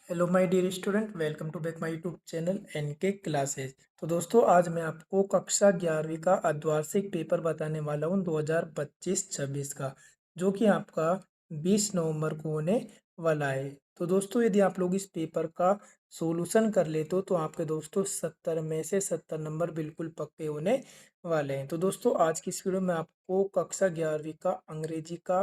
Hello my dear student, welcome to back my YouTube channel NK classes. तो दोस्तों, आज मैं आपको कक्षा 11वीं का अर्धवार्षिक पेपर बताने वाला हूं 2025-26 का, जो कि आपका 20 नवंबर को होने वाला है। तो दोस्तों, यदि आप लोग इस पेपर का सोल्यूशन कर लेते हो तो आपके दोस्तों 70 में से 70 नंबर बिल्कुल पक्के होने वाले हैं। तो दोस्तों, आज की इस वीडियो में आपको कक्षा 11वीं का अंग्रेजी का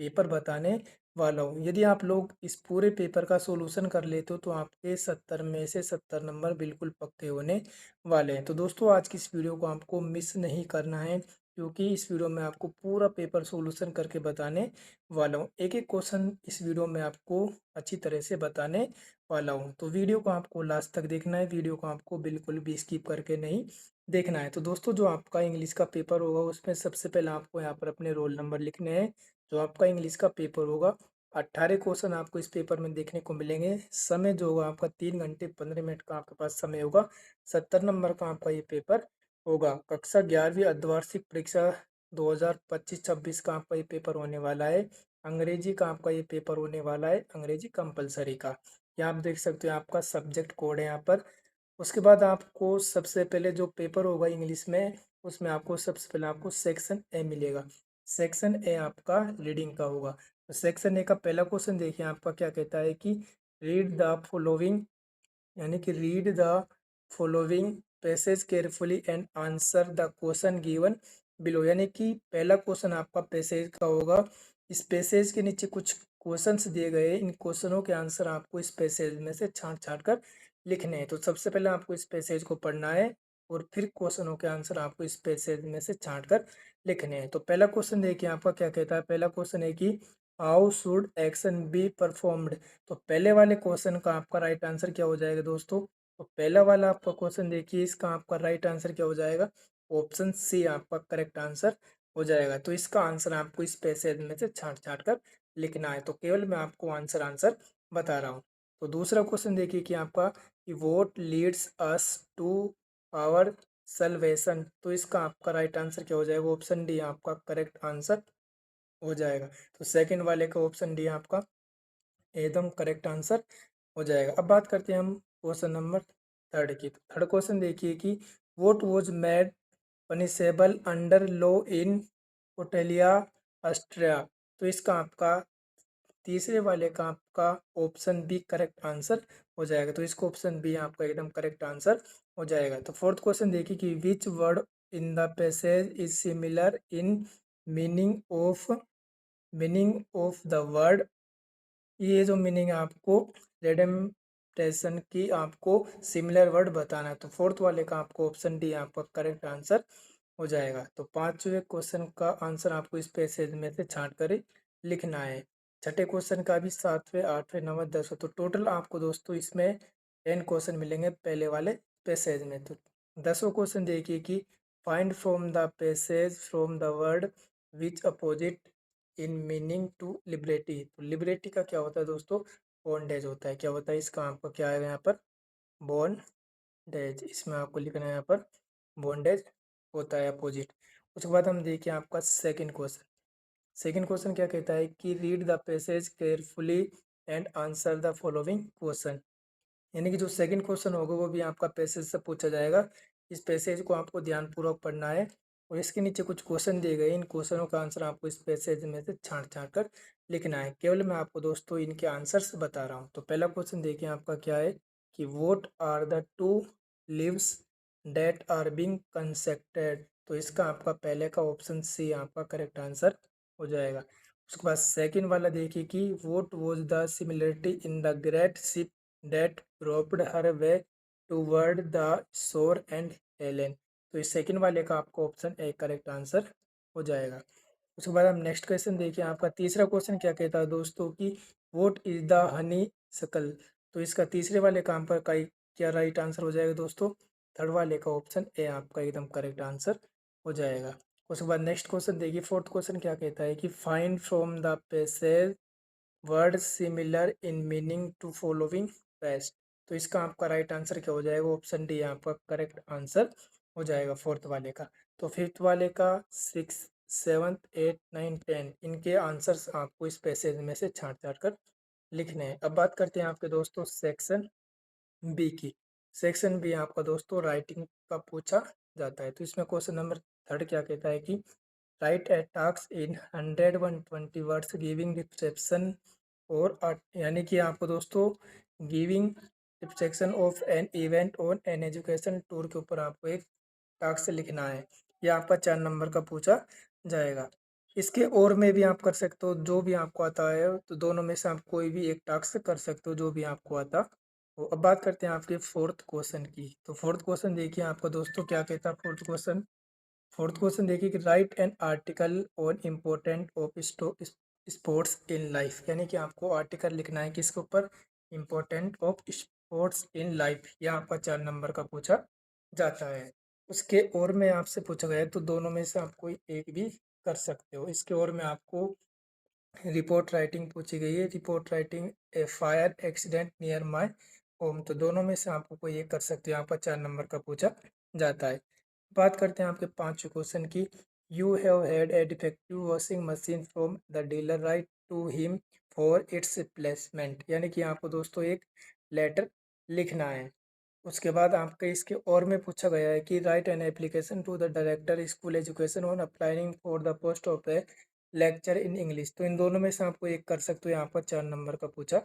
पेपर बताने वाला हूँ। यदि आप लोग इस पूरे पेपर का सॉल्यूशन कर लेते हो तो आपके 70 में से 70 नंबर बिल्कुल पक्के होने वाले हैं। तो दोस्तों, आज की इस वीडियो को आपको मिस नहीं करना है, क्योंकि इस वीडियो में आपको पूरा पेपर सॉल्यूशन करके बताने वाला हूँ। एक एक क्वेश्चन इस वीडियो में आपको अच्छी तरह से बताने वाला हूँ। तो वीडियो को आपको लास्ट तक देखना है, वीडियो को आपको बिल्कुल भी स्किप करके नहीं देखना है। तो दोस्तों, जो आपका इंग्लिश का पेपर होगा उसमें सबसे पहले आपको यहाँ पर अपने रोल नंबर लिखने हैं। जो आपका इंग्लिश का पेपर होगा 18 क्वेश्चन आपको इस पेपर में देखने को मिलेंगे। समय जो होगा आपका 3 घंटे 15 मिनट का आपके पास समय होगा। 70 नंबर का आपका ये पेपर होगा। कक्षा 11वीं अर्धवार्षिक परीक्षा 2025-26 का आपका ये पेपर होने वाला है। अंग्रेजी का आपका ये पेपर होने वाला है, अंग्रेजी कंपलसरी का। यहाँ आप देख सकते हो आपका सब्जेक्ट कोड है यहाँ पर। उसके बाद आपको सबसे पहले जो पेपर होगा इंग्लिश में, उसमें आपको सबसे पहले आपको सेक्शन ए मिलेगा। सेक्शन ए आपका रीडिंग का होगा। तो सेक्शन ए का पहला क्वेश्चन देखिए आपका क्या कहता है कि रीड द फॉलोइंग, यानी कि read the following passage carefully and answer the question given below. यानी कि पहला क्वेश्चन आपका पैसेज का होगा। इस पैसेज के नीचे कुछ क्वेश्चंस दिए गए हैं, इन क्वेश्चनों के आंसर आपको इस पैसेज में से छांट छांट कर लिखने हैं। तो सबसे पहले आपको इस पैसेज को पढ़ना है और फिर क्वेश्चनों के आंसर आपको इस पैसेज में से छांट कर लिखने हैं। तो पहला क्वेश्चन देखिए आपका क्या कहता है। पहला क्वेश्चन है कि how should action be performed. तो पहले वाले क्वेश्चन का आपका राइट आंसर क्या हो जाएगा दोस्तों। तो पहला वाला आपका क्वेश्चन देखिए, इसका आपका राइट आंसर क्या हो जाएगा। ऑप्शन सी आपका करेक्ट आंसर हो जाएगा। तो इसका आंसर आपको इस पैसेज में से छांट छांट कर लिखना है। तो केवल मैं आपको आंसर आंसर बता रहा हूँ। तो दूसरा क्वेश्चन देखिए कि आपका कि vote leads us to our salvation. तो इसका आपका राइट आंसर क्या हो जाएगा। ऑप्शन डी आपका करेक्ट आंसर हो जाएगा। तो सेकंड वाले का ऑप्शन डी आपका एकदम करेक्ट आंसर हो जाएगा। अब बात करते हैं हम क्वेश्चन नंबर थर्ड की। तो थर्ड क्वेश्चन देखिए कि what was made punishable under law in ओटेलिया ऑस्ट्रिया। तो इसका आपका तीसरे वाले का आपका ऑप्शन बी करेक्ट आंसर हो जाएगा। तो इसको ऑप्शन बी आपका एकदम करेक्ट आंसर हो जाएगा। तो फोर्थ क्वेश्चन देखिए कि which word in the passage is similar in meaning of the word. ये जो मीनिंग है आपको रेडेम्पटेशन की आपको सिमिलर वर्ड बताना है। तो फोर्थ वाले का आपको ऑप्शन डी आपका करेक्ट आंसर हो जाएगा। तो पांचवें क्वेश्चन का आंसर आपको इस पैसेज में से छांट कर लिखना है। छठे क्वेश्चन का भी, सातवें आठवें नौवें 10वें, तो टोटल आपको दोस्तों इसमें 10 क्वेश्चन मिलेंगे पहले वाले पैसेज में। तो 10वां क्वेश्चन देखिए कि find from the passage from the word which opposite in meaning to liberty. तो लिबर्टी का क्या होता है दोस्तों, बॉन्डेज होता है। क्या होता है इसका आपका क्या है यहाँ पर, बॉन्डेज। इसमें आपको लिखना है यहाँ पर बॉन्डेज होता है अपोजिट। उसके बाद हम देखिए आपका सेकंड क्वेश्चन। सेकंड क्वेश्चन क्या कहता है कि read the passage carefully and answer the following question. यानी कि जो सेकंड क्वेश्चन होगा वो भी आपका पैसेज से पूछा जाएगा। इस पैसेज को आपको ध्यानपूर्वक पढ़ना है और इसके नीचे कुछ क्वेश्चन दिए गए, इन क्वेश्चनों का आंसर आपको इस पैसेज में से छांट छांट कर लिखना है। केवल मैं आपको दोस्तों इनके आंसर्स बता रहा हूँ। तो पहला क्वेश्चन देखिए आपका क्या है कि what are the two lives that are being connected. तो इसका आपका पहले का ऑप्शन सी आपका करेक्ट आंसर हो जाएगा। उसके बाद सेकंड वाला देखिए कि what was the similarity in the great ship that roped her way toward the shore and Helen। तो इस सेकंड वाले का आपको ऑप्शन ए करेक्ट आंसर हो जाएगा। उसके बाद हम नेक्स्ट क्वेश्चन देखिए। आपका तीसरा क्वेश्चन क्या कहता है दोस्तों कि व्हाट इज द हनी सकल। तो इसका तीसरे वाले काम पर का क्या राइट आंसर हो जाएगा दोस्तों। थर्ड वाले का ऑप्शन ए आपका एकदम करेक्ट आंसर हो जाएगा। उसके बाद नेक्स्ट क्वेश्चन देखिए। फोर्थ क्वेश्चन क्या कहता है कि find from the passage word similar in meaning to following best. तो इसका आपका राइट आंसर क्या हो जाएगा। ऑप्शन डी आपका करेक्ट आंसर हो जाएगा फोर्थ वाले का। तो फिफ्थ वाले का, सिक्स, सेवन्थ, एट, नाइन, 10, इनके आंसर्स आपको इस पैसेज में से छांट छांट कर लिखने हैं। अब बात करते हैं आपके दोस्तों सेक्शन बी की। सेक्शन बी आपका दोस्तों राइटिंग का पूछा जाता है। तो इसमें क्वेश्चन नंबर थर्ड क्या कहता है कि right A task in 120 words giving description और यानी कि आपको दोस्तों giving description of an event on an education tour के ऊपर आपको एक टास्क लिखना है। यह आपका 4 नंबर का पूछा जाएगा। इसके और में भी आप कर सकते हो, जो भी आपको आता है, तो दोनों में से आप कोई भी एक टास्क कर सकते हो जो भी आपको आता हो। अब बात करते हैं आपके फोर्थ क्वेश्चन की। तो फोर्थ क्वेश्चन देखिए आपका दोस्तों क्या कहता है। फोर्थ क्वेश्चन देखिए कि write an article on important of sports in life, यानी कि आपको आर्टिकल लिखना है किसके ऊपर, important of sports in life. यह आपका 4 नंबर का पूछा जाता है। उसके और में आपसे पूछा गया है, तो दोनों में से आप कोई एक भी कर सकते हो। इसके और में आपको रिपोर्ट राइटिंग पूछी गई है, report writing a fire accident near my home. तो दोनों में से आपको कोई एक कर सकते हो। यहाँ पर 4 नंबर का पूछा जाता है। बात करते हैं आपके 5वें क्वेश्चन की। You have had a defective washing machine from the dealer write to him for its replacement, यानी कि आपको दोस्तों एक लेटर लिखना है। उसके बाद आपके इसके और में पूछा गया है कि write an application to the director school education on applying for the post of a lecture in English. तो इन दोनों में से आपको एक कर सकते हो। यहाँ पर 4 नंबर का पूछा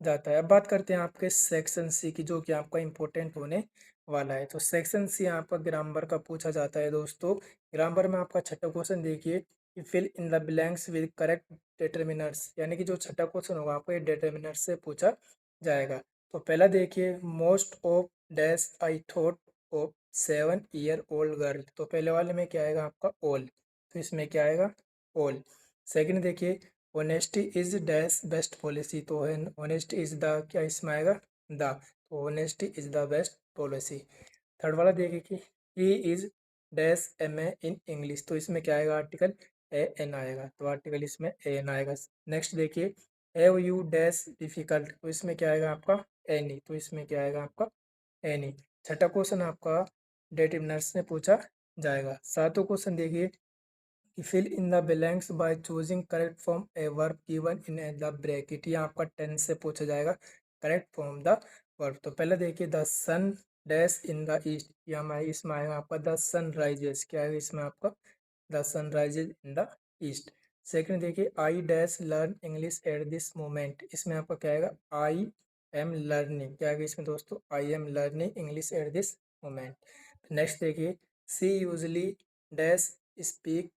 जाता है। अब बात करते हैं आपके सेक्शन सी की, जो कि आपका इंपॉर्टेंट होने वाला है। तो सेक्शन सी आपका ग्रामर का पूछा जाता है दोस्तों। ग्रामर में आपका छठा क्वेश्चन देखिए कि fill in the blanks with correct determiners, यानी कि जो छठा क्वेश्चन होगा आपको ये डिटर्मिनर्स से पूछा जाएगा। तो पहला देखिए most of dash I thought of 7 year old girl. तो पहले वाले में क्या आएगा आपका ऑल, तो इसमें क्या आएगा ऑल। सेकंड देखिए honesty is dash best policy. तो है ऑनेस्टी इज द, क्या इसमें आएगा द, तो honesty is the best policy. Third वाला देखिए कि ही is dash MA in English. तो इसमें क्या आएगा आर्टिकल AN आएगा, तो आर्टिकल इसमें AN आएगा। नेक्स्ट देखिए हैव यू डैश डिफिकल्ट। तो इसमें क्या आएगा आपका एनी, तो इसमें क्या आएगा आपका एनी। छठा क्वेश्चन आपका डिटरमिनर्स से पूछा जाएगा। सातों क्वेश्चन देखिए कि fill in the blanks by choosing correct form a verb given in the bracket. ये आपका टेंस से पूछा जाएगा करेक्ट फॉर्म द वर्ब। तो पहले देखिए the sun dash in the east, या हमारे इसमें आएगा आपका द सन राइजेस। क्या आएगा इसमें आपका the sun rises in the east. Second देखिए I dash learn English at this moment. इसमें आपका क्या आएगा आई एम लर्निंग। क्या आएगा इसमें दोस्तों I am learning English at this moment. Next देखिए सी यूजली डैश स्पीक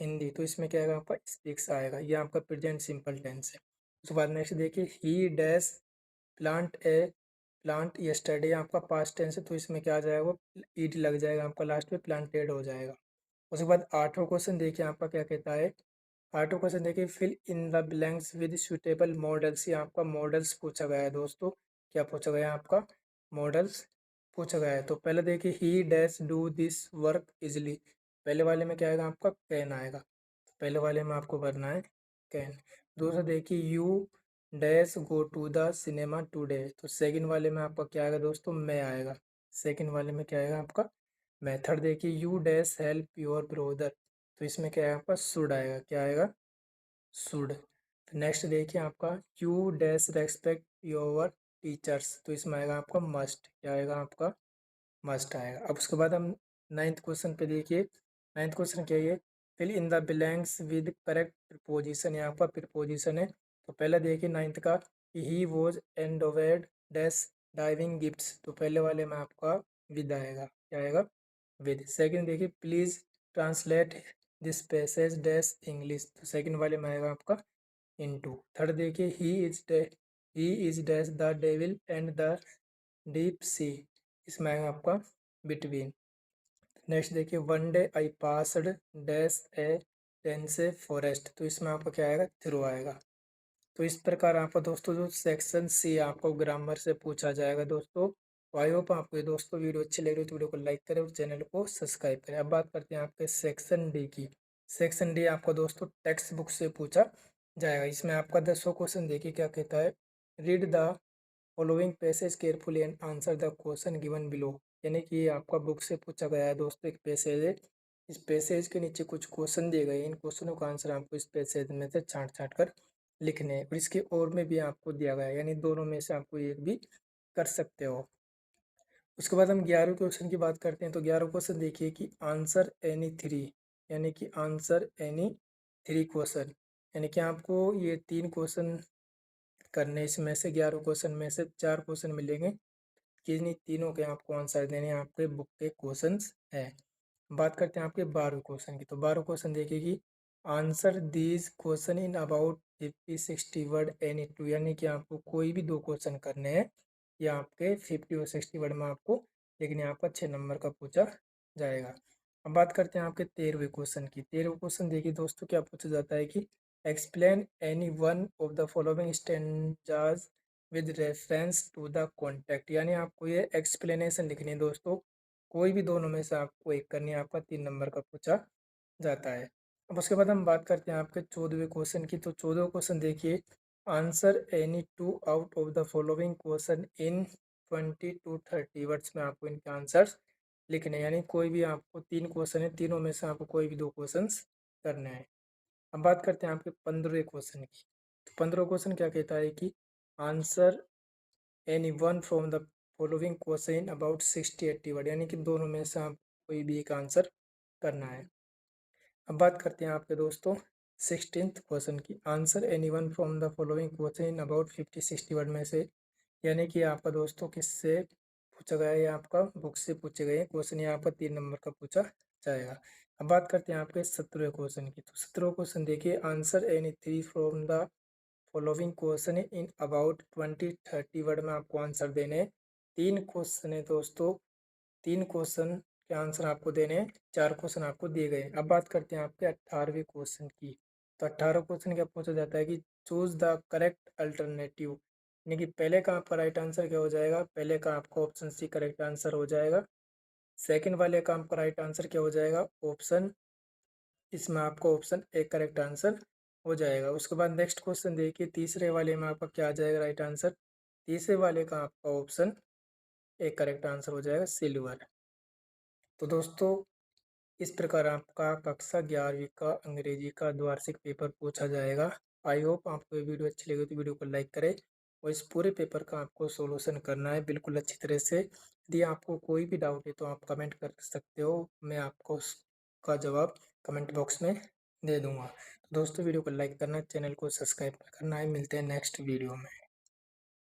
हिंदी। तो इसमें क्या आएगा आपका स्पीक्स आएगा, ये आपका प्रेजेंट सिंपल टेंस है। उसके बाद नेक्स्ट देखिए ही dash plant A plant yesterday, आपका पास्ट टेंस है, तो इसमें क्या आ जाएगा ईड लग जाएगा आपका लास्ट में, प्लांटेड हो जाएगा। उसके बाद आठवां क्वेश्चन देखिए आपका क्या कहता है। आठवां क्वेश्चन देखिए fill in the blanks with suitable modals. ये आपका मॉडल्स पूछा गया है दोस्तों। क्या पूछा गया है आपका मॉडल्स पूछा गया है। तो पहले देखिए ही dash do this work easily. पहले वाले में क्या आएगा आपका कैन आएगा, पहले वाले में आपको करना है कैन। दूसरा देखिए you dash go to the cinema today. तो सेकंड वाले में आपका क्या आएगा दोस्तों मैं आएगा, सेकंड वाले में क्या आएगा आपका मैं। थर्ड देखिए you dash help your brother. तो इसमें क्या आएगा आपका शुड आएगा, क्या आएगा शुड। नेक्स्ट देखिए आपका you dash respect your teachers. तो इसमें आएगा आपका मस्ट, क्या आएगा आपका मस्ट आएगा। अब उसके बाद हम नाइन्थ क्वेश्चन पे देखिए। नाइन्थ क्वेश्चन क्या है, fill in the blanks with correct preposition. यहाँ पर प्रिपोजिशन है। तो पहले देखिए नाइन्थ का he was endowed dash divine gifts. तो पहले वाले में आपका विद आएगा, क्या आएगा विद। सेकंड देखिए please translate this passage dash English. तो सेकंड वाले में आएगा आपका इनटू। थर्ड देखिए he is dash the devil and the deep sea. इसमें आएगा आपका बिटवीन। नेक्स्ट देखिए one day I passed dash A डेंसे forest. तो इसमें आपका क्या आएगा थ्रू आएगा। तो इस प्रकार आपका दोस्तों जो सेक्शन सी आपको ग्रामर से पूछा जाएगा दोस्तों। आई होप आपको ये दोस्तों वीडियो अच्छी लग रही है तो वीडियो को लाइक करें और चैनल को सब्सक्राइब करें। अब बात करते हैं आपके सेक्शन डी की। सेक्शन डी आपका दोस्तों टेक्स्ट बुक से पूछा जाएगा। इसमें आपका 10 क्वेश्चन देखिए क्या कहता है। Read the following passage carefully and answer the question given below. यानी कि ये आपका बुक से पूछा गया है दोस्तों, एक पैसेज है। इस पैसेज के नीचे कुछ क्वेश्चन दिए गए हैं, इन क्वेश्चनों का आंसर आपको इस पैसेज में से छांट छांट कर लिखने हैं और इसके और में भी आपको दिया गया है, यानी दोनों में से आपको एक भी कर सकते हो। उसके बाद हम 11वें क्वेश्चन की बात करते हैं। तो 11वां क्वेश्चन देखिए कि आंसर एनी थ्री, यानी कि आंसर एनी थ्री क्वेश्चन, यानी कि आपको ये 3 क्वेश्चन करने, इसमें से 11 क्वेश्चन में से 4 क्वेश्चन मिलेंगे, किन्हीं तीनों के आपको आंसर देने हैं, आपके बुक के क्वेश्चंस हैं। बात करते हैं आपके 12वें क्वेश्चन की। तो 12वां क्वेश्चन देखिए कि answer these question in about 50-60 word any two, यानी कि आपको कोई भी 2 क्वेश्चन करने हैं या आपके 50 और 60 वर्ड में आपको लिखने, आपका 6 नंबर का पूछा जाएगा। अब बात करते हैं आपके 13वें क्वेश्चन की। 13वां क्वेश्चन देखिए दोस्तों, क्या पूछा जाता है कि explain any one of the following stanzas with reference to the context, यानी आपको ये एक्सप्लेनेशन लिखनी है दोस्तों, कोई भी दोनों में से आपको एक करनी है, आपका 3 नंबर का पूछा जाता है। अब उसके बाद हम बात करते हैं आपके 14वें क्वेश्चन की। तो 14वां क्वेश्चन देखिए, answer any two out of the following question in 20 to 30 words में आपको इनके आंसर्स लिखने हैं, यानी कोई भी आपको 3 क्वेश्चन है, तीनों में से आपको कोई भी 2 क्वेश्चन करने हैं। अब बात करते हैं आपके 15वें क्वेश्चन की। तो 15वां क्वेश्चन क्या कहता है कि answer any one from the following question about 60-80 word, यानी कि दोनों में से आप कोई भी एक आंसर करना है। अब बात करते हैं आपके दोस्तों 16th क्वेश्चन की। Answer any one from the following question about 50-60 word में से, यानी कि आपका दोस्तों किससे पूछा गया है, ये आपका बुक से पूछे गए क्वेश्चन, यहाँ पर 3 नंबर का पूछा जाएगा। अब बात करते हैं आपके 17वें क्वेश्चन की। तो 17वां क्वेश्चन देखिए, answer any three from the following question in about 20-30 word में आपको आंसर देने हैं। 3 क्वेश्चन है दोस्तों, 3 क्वेश्चन के आंसर आपको देने हैं, 4 क्वेश्चन आपको दिए गए। अब बात करते हैं आपके 18वें क्वेश्चन की। तो 18वां क्वेश्चन क्या पूछा जाता है कि चूज द करेक्ट अल्टरनेटिव, यानी कि पहले का आपका राइट आंसर क्या हो जाएगा, पहले का आपका ऑप्शन सी करेक्ट आंसर हो जाएगा। सेकंड वाले का आपका राइट आंसर क्या हो जाएगा, ऑप्शन, इसमें आपका ऑप्शन ए करेक्ट आंसर हो जाएगा। उसके बाद नेक्स्ट क्वेश्चन देखिए, तीसरे वाले में आपका क्या आ जाएगा राइट आंसर, तीसरे वाले का आपका ऑप्शन ए करेक्ट आंसर हो जाएगा सिल्वर। तो दोस्तों इस प्रकार आपका कक्षा 11वीं का अंग्रेजी का द्वार्षिक पेपर पूछा जाएगा। आई होप आपको ये वीडियो अच्छी लगी तो वीडियो को लाइक करें और इस पूरे पेपर का आपको सॉल्यूशन करना है बिल्कुल अच्छी तरह से। यदि आपको कोई भी डाउट है तो आप कमेंट कर सकते हो, मैं आपको उसका जवाब कमेंट बॉक्स में दे दूंगा। तो दोस्तों वीडियो को लाइक करना, चैनल को सब्सक्राइब करना है। मिलते हैं नेक्स्ट वीडियो में।